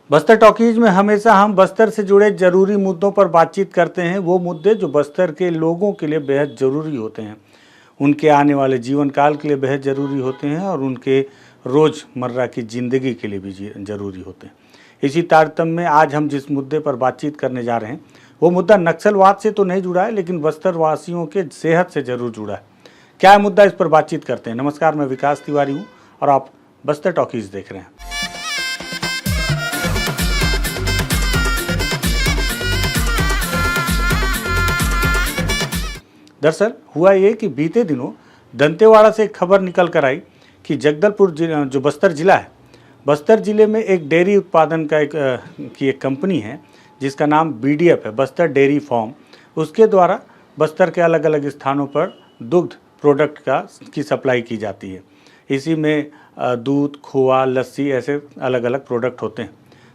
Bastar talkies में हमेशा हम बस्तर से जुड़े जरूरी मुद्दों पर बातचीत करते हैं। वो मुद्दे जो बस्तर के लोगों के लिए बेहद ज़रूरी होते हैं, उनके आने वाले जीवन काल के लिए बेहद ज़रूरी होते हैं और उनके रोज़मर्रा की ज़िंदगी के लिए भी ज़रूरी होते हैं। इसी तारतम्य में आज हम जिस मुद्दे पर बातचीत करने जा रहे हैं वो मुद्दा नक्सलवाद से तो नहीं जुड़ा है, लेकिन बस्तर वासियों के सेहत से ज़रूर जुड़ा है। क्या है मुद्दा, इस पर बातचीत करते हैं। नमस्कार, मैं विकास तिवारी हूँ और आप बस्तर टॉकीज देख रहे हैं। दरअसल हुआ ये कि बीते दिनों दंतेवाड़ा से एक खबर निकल कर आई कि जगदलपुर जो बस्तर ज़िला है, बस्तर ज़िले में एक डेयरी उत्पादन का एक कंपनी है जिसका नाम BDF है, बस्तर डेयरी फार्म। उसके द्वारा बस्तर के अलग अलग स्थानों पर दुग्ध प्रोडक्ट की सप्लाई की जाती है। इसी में दूध, खोआ, लस्सी ऐसे अलग अलग प्रोडक्ट होते हैं।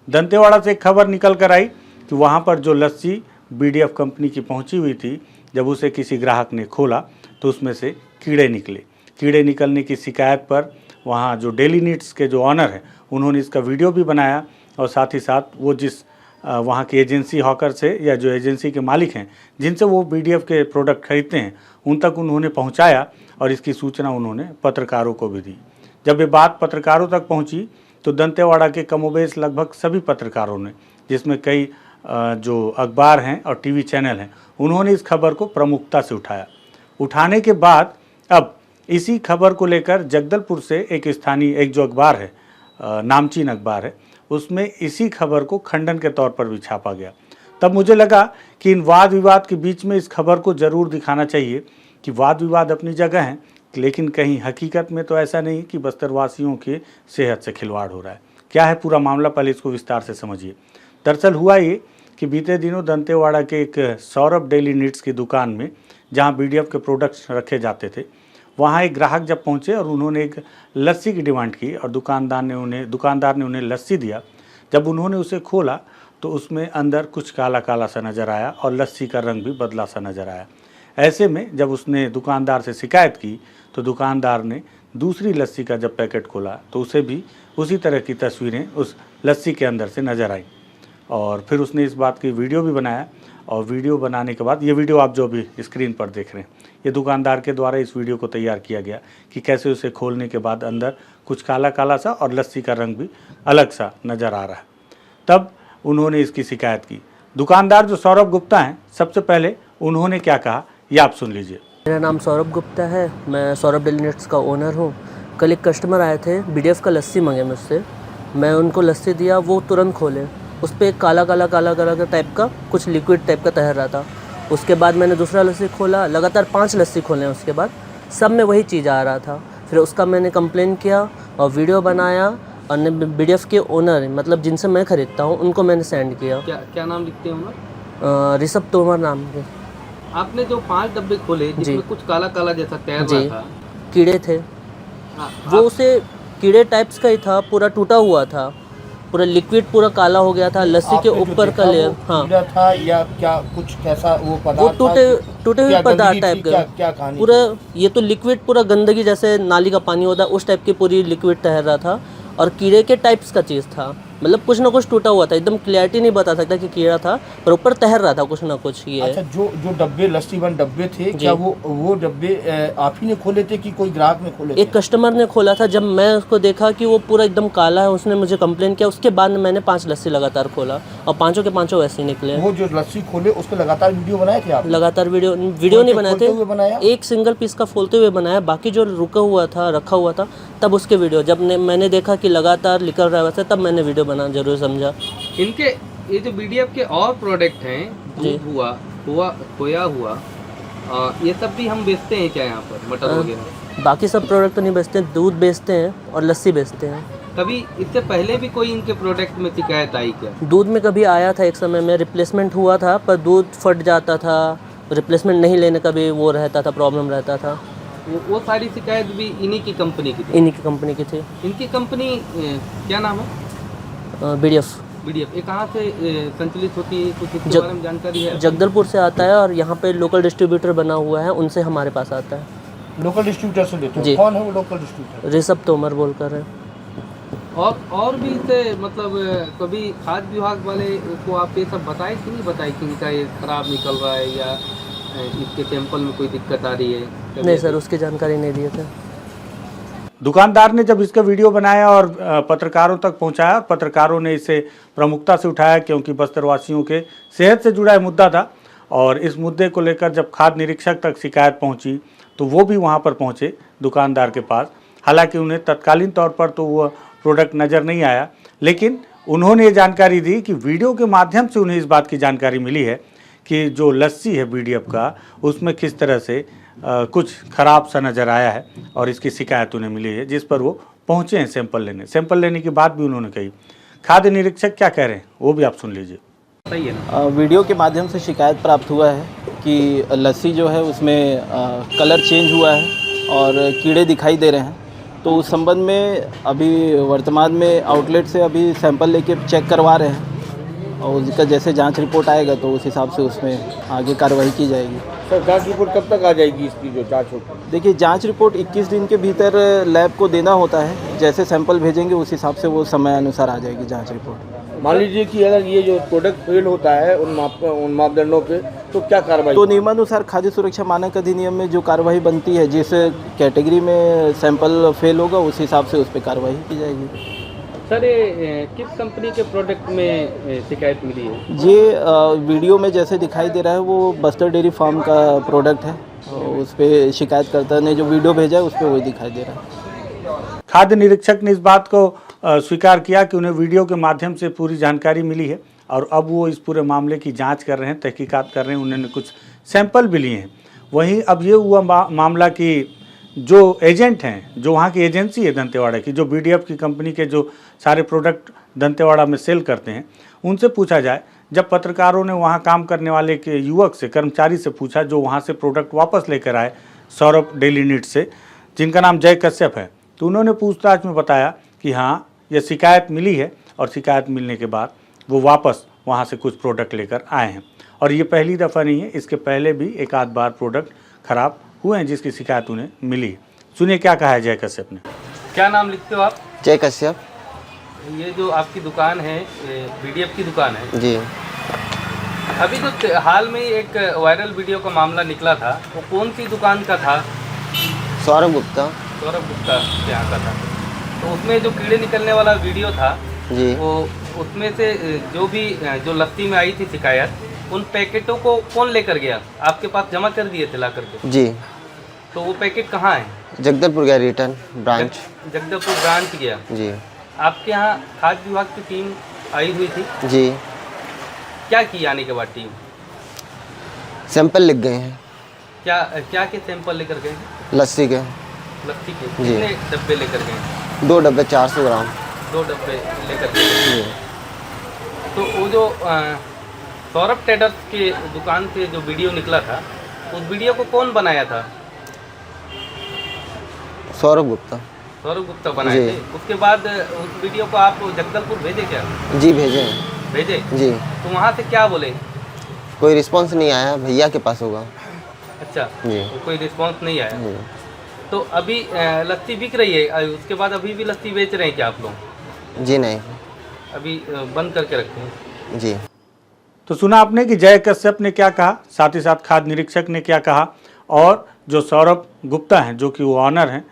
दंतेवाड़ा से एक खबर निकल कर आई कि वहाँ पर जो लस्सी BDF कंपनी की पहुँची हुई थी, जब उसे किसी ग्राहक ने खोला तो उसमें से कीड़े निकले। कीड़े निकलने की शिकायत पर वहाँ जो डेली नीड्स के जो ऑनर हैं उन्होंने इसका वीडियो भी बनाया और साथ ही साथ वो जिस वहाँ की एजेंसी हॉकर से या जो एजेंसी के मालिक हैं जिनसे वो BDF के प्रोडक्ट खरीदते हैं उन तक उन्होंने पहुँचाया और इसकी सूचना उन्होंने पत्रकारों को भी दी। जब ये बात पत्रकारों तक पहुँची तो दंतेवाड़ा के कमोबेश लगभग सभी पत्रकारों ने, जिसमें कई जो अखबार हैं और TV चैनल हैं, उन्होंने इस खबर को प्रमुखता से उठाया। उठाने के बाद अब इसी खबर को लेकर जगदलपुर से एक जो अखबार है, नामचीन अखबार है, उसमें इसी खबर को खंडन के तौर पर भी छापा गया। तब मुझे लगा कि इन वाद विवाद के बीच में इस खबर को ज़रूर दिखाना चाहिए कि वाद विवाद अपनी जगह हैं, लेकिन कहीं हकीकत में तो ऐसा नहीं कि बस्तरवासियों की सेहत से खिलवाड़ हो रहा है। क्या है पूरा मामला, पहले इसको विस्तार से समझिए। दरअसल हुआ ये कि बीते दिनों दंतेवाड़ा के एक सौरभ डेली नीड्स की दुकान में, जहां BDF के प्रोडक्ट्स रखे जाते थे, वहां एक ग्राहक जब पहुंचे और उन्होंने एक लस्सी की डिमांड की और दुकानदार ने उन्हें लस्सी दिया। जब उन्होंने उसे खोला तो उसमें अंदर कुछ काला काला सा नज़र आया और लस्सी का रंग भी बदला सा नज़र आया। ऐसे में जब उसने दुकानदार से शिकायत की तो दुकानदार ने दूसरी लस्सी का जब पैकेट खोला तो उसे भी उसी तरह की तस्वीरें उस लस्सी के अंदर से नज़र आई और फिर उसने इस बात की वीडियो भी बनाया। और वीडियो बनाने के बाद, ये वीडियो आप जो भी स्क्रीन पर देख रहे हैं, ये दुकानदार के द्वारा इस वीडियो को तैयार किया गया कि कैसे उसे खोलने के बाद अंदर कुछ काला काला सा और लस्सी का रंग भी अलग सा नज़र आ रहा है। तब उन्होंने इसकी शिकायत की। दुकानदार जो सौरभ गुप्ता हैं, सबसे पहले उन्होंने क्या कहा ये आप सुन लीजिए। मेरा नाम सौरभ गुप्ता है, मैं सौरभ डेली नीड्स का ओनर हूँ। कल एक कस्टमर आए थे, BDF का लस्सी मांगे मुझसे। मैं उनको लस्सी दिया, वो तुरंत खोले। उस पर एक काला टाइप का कुछ लिक्विड टाइप का तैर रहा था। उसके बाद मैंने दूसरा लस्सी खोला, लगातार 5 लस्सी खोले। उसके बाद सब में वही चीज़ आ रहा था। फिर उसका मैंने कंप्लेन किया और वीडियो बनाया और BDF के ओनर, मतलब जिनसे मैं ख़रीदता हूँ, उनको मैंने सेंड किया। क्या नाम लिखते हैं ओनर? ऋषभ तोमर नाम के। आपने जो 5 डब्बे खोले जिसमें कुछ काला काला जैसा तैर रहा था, कीड़े थे। वो उसे कीड़े टाइप्स का ही था, पूरा टूटा हुआ था, पूरा लिक्विड पूरा काला हो गया था। लस्सी के ऊपर का लेयर था या क्या कुछ कैसा वो पदार्थ, वो टूटे हुए पदार्थ टाइप का क्या कहानी पूरा। ये तो लिक्विड पूरा गंदगी जैसे नाली का पानी होता है उस टाइप की पूरी लिक्विड तैर रहा था और कीड़े के टाइप्स का चीज़ था। मतलब कुछ ना कुछ टूटा हुआ था, एकदम क्लियरिटी नहीं बता सकता कि कीड़ा था, पर ऊपर तैर रहा था कुछ ना कुछ। ये अच्छा, जो डब्बे लस्सी बन डब्बे थे, क्या वो डब्बे आप ही ने खोले थे कि कोई ग्राहक ने खोले थे? एक कस्टमर ने खोला था। जब मैं उसको देखा कि वो पूरा एकदम काला है, उसने मुझे कंप्लेन किया। उसके बाद मैंने 5 लस्सी लगातार खोला और 5 के 5 वैसे ही निकले। वो जो लस्सी खोले उसके लगातार वीडियो बनाए थे आप? लगातार वीडियो नहीं बनाए थे, एक सिंगल पीस का खोलते हुए बनाया, बाकी जो रुका हुआ था, रखा हुआ था, तब उसके वीडियो। जब मैंने देखा कि लगातार निकल रहा है वैसे, तब मैंने वीडियो बनाना जरूर समझा। इनके ये जो BDF के और प्रोडक्ट हैं, दूध हुआ, खोया हुआ, ये सब भी हम बेचते हैं क्या यहाँ पर, मटर वगैरह? बाकी सब प्रोडक्ट तो नहीं बेचते हैं, दूध बेचते हैं और लस्सी बेचते हैं। कभी इससे पहले भी कोई इनके प्रोडक्ट में शिकायत आई क्या? दूध में कभी आया था, एक समय में रिप्लेसमेंट हुआ था, पर दूध फट जाता था। रिप्लेसमेंट नहीं लेने का भी वो रहता था, प्रॉब्लम रहता था। वो सारी शिकायत भी इन्हीं की कंपनी की थी? इन्हीं की कंपनी की थी। इनकी कंपनी क्या नाम है? BDF। ये कहाँ से संचालित होती है, कुछ इसके बारे में जानकारी है? जगदलपुर से आता है और यहाँ पे लोकल डिस्ट्रीब्यूटर बना हुआ है, उनसे हमारे पास आता है। लोकल डिस्ट्रीब्यूटर से लेते हैं? कौन है वो लोकल डिस्ट्रीब्यूटर? ऋषभ तोमर बोलकर है। और भी इसे मतलब कभी खाद्य विभाग वाले को आप ये सब बताए कि नहीं बताए कि इनका ये खराब निकल रहा है या इसके सैंपल में कोई दिक्कत आ रही है? नहीं सर, उसकी जानकारी नहीं दिए थे। दुकानदार ने जब इसका वीडियो बनाया और पत्रकारों तक पहुंचाया, पत्रकारों ने इसे प्रमुखता से उठाया क्योंकि बस्तर वासियों के सेहत से जुड़ा मुद्दा था और इस मुद्दे को लेकर जब खाद्य निरीक्षक तक शिकायत पहुंची तो वो भी वहां पर पहुंचे दुकानदार के पास। हालांकि उन्हें तत्कालीन तौर पर तो वह प्रोडक्ट नज़र नहीं आया, लेकिन उन्होंने ये जानकारी दी कि वीडियो के माध्यम से उन्हें इस बात की जानकारी मिली है कि जो लस्सी है बीडीएफ का, उसमें किस तरह से कुछ ख़राब सा नज़र आया है और इसकी शिकायत उन्हें मिली है, जिस पर वो पहुँचे हैं सैंपल लेने की बात भी उन्होंने कही। खाद्य निरीक्षक क्या कह रहे हैं वो भी आप सुन लीजिए। सही है ना? वीडियो के माध्यम से शिकायत प्राप्त हुआ है कि लस्सी जो है उसमें कलर चेंज हुआ है और कीड़े दिखाई दे रहे हैं। तो उस संबंध में अभी वर्तमान में आउटलेट से अभी सैंपल लेके चेक करवा रहे हैं और उसका जैसे जांच रिपोर्ट आएगा तो उस हिसाब से उसमें आगे कार्रवाई की जाएगी। सर जांच रिपोर्ट कब तक आ जाएगी इसकी जो जांच होगी? देखिए, जांच रिपोर्ट 21 दिन के भीतर लैब को देना होता है। जैसे सैंपल भेजेंगे उस हिसाब से वो समय अनुसार आ जाएगी जांच रिपोर्ट। मान लीजिए कि अगर ये जो प्रोडक्ट फेल होता है उन मापदंडों पे तो क्या कार्रवाई? तो नियमानुसार खाद्य सुरक्षा मानक अधिनियम में जो कार्रवाई बनती है, जिस कैटेगरी में सैंपल फेल होगा उस हिसाब से उस पर कार्रवाई की जाएगी। सर ये किस कंपनी के प्रोडक्ट में शिकायत मिली है? ये वीडियो में जैसे दिखाई दे रहा है वो बस्तर डेयरी फार्म का प्रोडक्ट है। उस पर शिकायतकर्ता ने जो वीडियो भेजा है उस पर वही दिखाई दे रहा है। खाद्य निरीक्षक ने इस बात को स्वीकार किया कि उन्हें वीडियो के माध्यम से पूरी जानकारी मिली है और अब वो इस पूरे मामले की जांच कर रहे हैं, तहकीकात कर रहे हैं। उन्होंने कुछ सैंपल भी लिए हैं। वहीं अब ये हुआ मामला कि जो एजेंट हैं, जो वहाँ की एजेंसी है दंतेवाड़ा की, जो बीडीएफ की कंपनी के जो सारे प्रोडक्ट दंतेवाड़ा में सेल करते हैं, उनसे पूछा जाए। जब पत्रकारों ने वहाँ काम करने वाले के युवक से, कर्मचारी से पूछा जो वहाँ से प्रोडक्ट वापस लेकर आए सौरभ डेली नीड्स से, जिनका नाम जय कश्यप है, तो उन्होंने पूछताछ में बताया कि हाँ ये शिकायत मिली है और शिकायत मिलने के बाद वो वापस वहाँ से कुछ प्रोडक्ट लेकर आए हैं। और ये पहली दफ़ा नहीं है, इसके पहले भी एक आध बार प्रोडक्ट ख़राब हुए हैं जिसकी शिकायत उन्हें मिली है। सुनिए क्या कहा है जय कश्यप ने। क्या नाम लिखते हो आप? जय कश्यप। ये जो आपकी दुकान है बीडीएफ की दुकान है जी। अभी जो हाल में एक वायरल वीडियो का मामला निकला था वो कौन सी दुकान का था? सौरभ गुप्ता। सौरभ गुप्ता के यहाँ का था। तो उसमें जो कीड़े निकलने वाला वीडियो था जी, वो उसमें से जो लस्सी में आई थी शिकायत, उन पैकेटों को कौन लेकर गया? आपके पास जमा कर दिए थे ला करके? जी। तो वो पैकेट कहाँ है? जगदलपुर गया रिटर्न ब्रांच। जगदलपुर ब्रांच गया। जी। आपके यहाँ खाद्य विभाग की टीम आई हुई थी? जी। क्या की आने के बाद टीम? सैंपल लिख गए हैं। क्या क्या के सैंपल लेकर गए? लस्सी के। लस्सी के जी। कितने डब्बे लेकर गए? 2 डब्बे 400 ग्राम। 2 डब्बे लेकर गए। जी। तो वो जो सौरभ ट्रेडर्स के दुकान से जो वीडियो निकला था, उस वीडियो को कौन बनाया था? सौरभ गुप्ता। सौरभ गुप्ता बनाए जी। थे। उसके बाद उस वीडियो को आप जगदलपुर भेजे क्या? जी भेजे हैं। भेजे? जी। तो वहाँ से क्या बोले? कोई रिस्पांस नहीं आया, भैया के पास होगा। अच्छा। जी। तो कोई रिस्पांस नहीं आया। जी। तो अभी लस्सी बिक रही है, उसके बाद अभी भी लस्सी बेच रहे हैं क्या आप लोग? जी नहीं। अभी बंद करके रखते हैं। जी। तो सुना आपने कि जय कश्यप ने क्या कहा, साथ ही साथ खाद्य निरीक्षक ने क्या कहा, और जो सौरभ गुप्ता हैं जो कि वो ऑनर हैं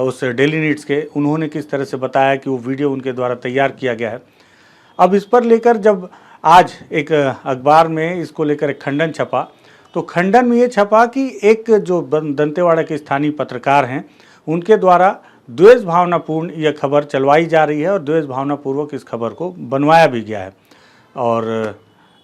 उस डेली नीड्स के, उन्होंने किस तरह से बताया कि वो वीडियो उनके द्वारा तैयार किया गया है। अब इस पर लेकर जब आज एक अखबार में इसको लेकर एक खंडन छपा, तो खंडन में ये छपा कि एक जो दंतेवाड़ा के स्थानीय पत्रकार हैं उनके द्वारा द्वेष भावनापूर्ण यह खबर चलवाई जा रही है और द्वेष भावनापूर्वक इस खबर को बनवाया भी गया है। और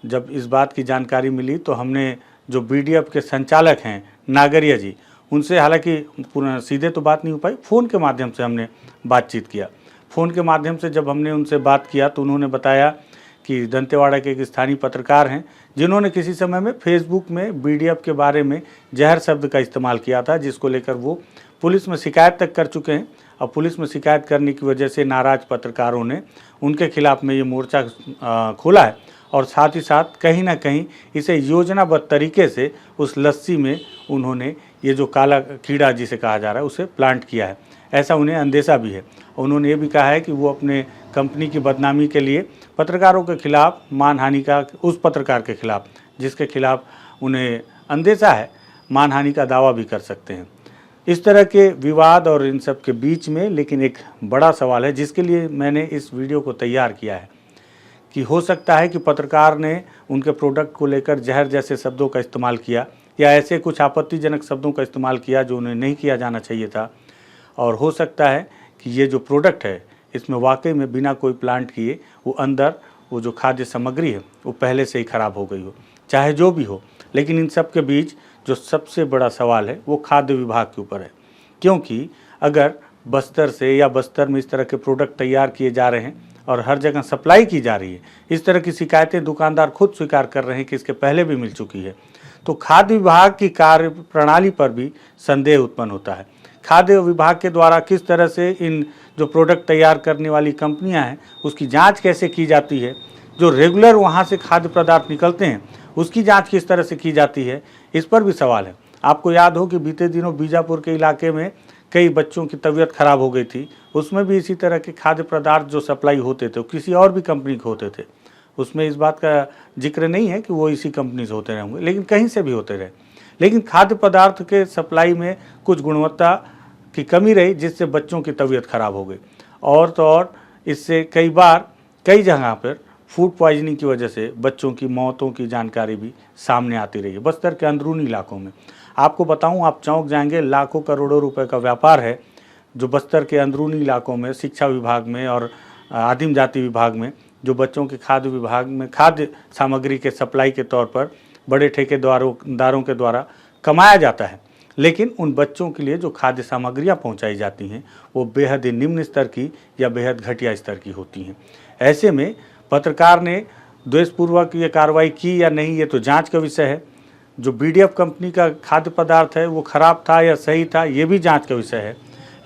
जब इस बात की जानकारी मिली तो हमने जो बीडीएफ के संचालक हैं नागरिया जी, उनसे हालांकि सीधे तो बात नहीं हो पाई, फ़ोन के माध्यम से हमने बातचीत किया। फ़ोन के माध्यम से जब हमने उनसे बात किया तो उन्होंने बताया कि दंतेवाड़ा के एक स्थानीय पत्रकार हैं जिन्होंने किसी समय में फेसबुक में बीडीएफ के बारे में जहर शब्द का इस्तेमाल किया था, जिसको लेकर वो पुलिस में शिकायत तक कर चुके हैं। और पुलिस में शिकायत करने की वजह से नाराज़ पत्रकारों ने उनके खिलाफ़ में ये मोर्चा खोला है और साथ ही साथ कहीं ना कहीं इसे योजनाबद्ध तरीके से उस लस्सी में उन्होंने ये जो काला कीड़ा जिसे कहा जा रहा है उसे प्लांट किया है। ऐसा उन्हें अंदेशा भी है। उन्होंने ये भी कहा है कि वो अपने कंपनी की बदनामी के लिए पत्रकारों के खिलाफ, मानहानि का, उस पत्रकार के खिलाफ जिसके खिलाफ उन्हें अंदेशा है, मानहानि का दावा भी कर सकते हैं। इस तरह के विवाद और इन सब के बीच में लेकिन एक बड़ा सवाल है जिसके लिए मैंने इस वीडियो को तैयार किया है कि हो सकता है कि पत्रकार ने उनके प्रोडक्ट को लेकर जहर जैसे शब्दों का इस्तेमाल किया या ऐसे कुछ आपत्तिजनक शब्दों का इस्तेमाल किया जो उन्हें नहीं किया जाना चाहिए था। और हो सकता है कि ये जो प्रोडक्ट है इसमें वाकई में बिना कोई प्लांट किए वो अंदर वो जो खाद्य सामग्री है वो पहले से ही ख़राब हो गई हो, चाहे जो भी हो। लेकिन इन सब के बीच जो सबसे बड़ा सवाल है वो खाद्य विभाग के ऊपर है, क्योंकि अगर बस्तर से या बस्तर में इस तरह के प्रोडक्ट तैयार किए जा रहे हैं और हर जगह सप्लाई की जा रही है, इस तरह की शिकायतें दुकानदार खुद स्वीकार कर रहे हैं कि इसके पहले भी मिल चुकी है, तो खाद्य विभाग की कार्य प्रणाली पर भी संदेह उत्पन्न होता है। खाद्य विभाग के द्वारा किस तरह से इन जो प्रोडक्ट तैयार करने वाली कंपनियां हैं उसकी जांच कैसे की जाती है, जो रेगुलर वहां से खाद्य पदार्थ निकलते हैं उसकी जांच किस तरह से की जाती है, इस पर भी सवाल है। आपको याद हो कि बीते दिनों बीजापुर के इलाके में कई बच्चों की तबीयत खराब हो गई थी, उसमें भी इसी तरह के खाद्य पदार्थ जो सप्लाई होते थे किसी और भी कंपनी के होते थे। उसमें इस बात का जिक्र नहीं है कि वो इसी कंपनी से होते रहेंगे, लेकिन कहीं से भी होते रहे। लेकिन खाद्य पदार्थ के सप्लाई में कुछ गुणवत्ता की कमी रही जिससे बच्चों की तबीयत खराब हो गई। और तो और इससे कई बार कई जगह पर फूड पॉइजनिंग की वजह से बच्चों की मौतों की जानकारी भी सामने आती रही है बस्तर के अंदरूनी इलाकों में। आपको बताऊं, आप चौंक जाएंगे, लाखों करोड़ों रुपए का व्यापार है जो बस्तर के अंदरूनी इलाकों में शिक्षा विभाग में और आदिम जाति विभाग में जो बच्चों के खाद्य विभाग में खाद्य सामग्री के सप्लाई के तौर पर बड़े ठेकेदारों के द्वारा कमाया जाता है। लेकिन उन बच्चों के लिए जो खाद्य सामग्रियां पहुंचाई जाती हैं वो बेहद ही निम्न स्तर की या बेहद घटिया स्तर की होती हैं। ऐसे में पत्रकार ने द्वेषपूर्वक ये कार्रवाई की या नहीं, ये तो जांच का विषय है। जो बीडीएफ कंपनी का खाद्य पदार्थ है वो खराब था या सही था, ये भी जांच का विषय है।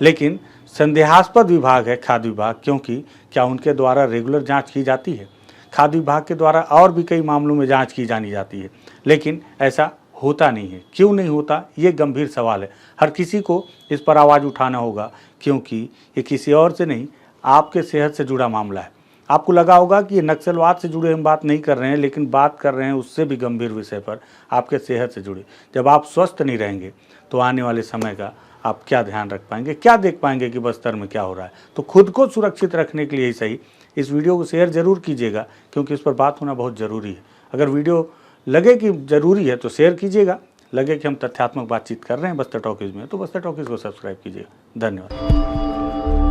लेकिन संदेहास्पद विभाग है खाद्य विभाग, क्योंकि क्या उनके द्वारा रेगुलर जांच की जाती है? खाद्य विभाग के द्वारा और भी कई मामलों में जांच की जानी जाती है, लेकिन ऐसा होता नहीं है। क्यों नहीं होता, ये गंभीर सवाल है। हर किसी को इस पर आवाज़ उठाना होगा, क्योंकि ये किसी और से नहीं, आपके सेहत से जुड़ा मामला है। आपको लगा होगा कि ये नक्सलवाद से जुड़े हम बात नहीं कर रहे हैं, लेकिन बात कर रहे हैं उससे भी गंभीर विषय पर, आपके सेहत से जुड़े। जब आप स्वस्थ नहीं रहेंगे तो आने वाले समय का आप क्या ध्यान रख पाएंगे, क्या देख पाएंगे कि बस्तर में क्या हो रहा है। तो खुद को सुरक्षित रखने के लिए ही सही इस वीडियो को शेयर ज़रूर कीजिएगा, क्योंकि इस पर बात होना बहुत ज़रूरी है। अगर वीडियो लगे कि ज़रूरी है तो शेयर कीजिएगा, लगे कि हम तथ्यात्मक बातचीत कर रहे हैं बस्तर टॉकीज़ में तो बस्तर टॉकीज़ को सब्सक्राइब कीजिएगा। धन्यवाद।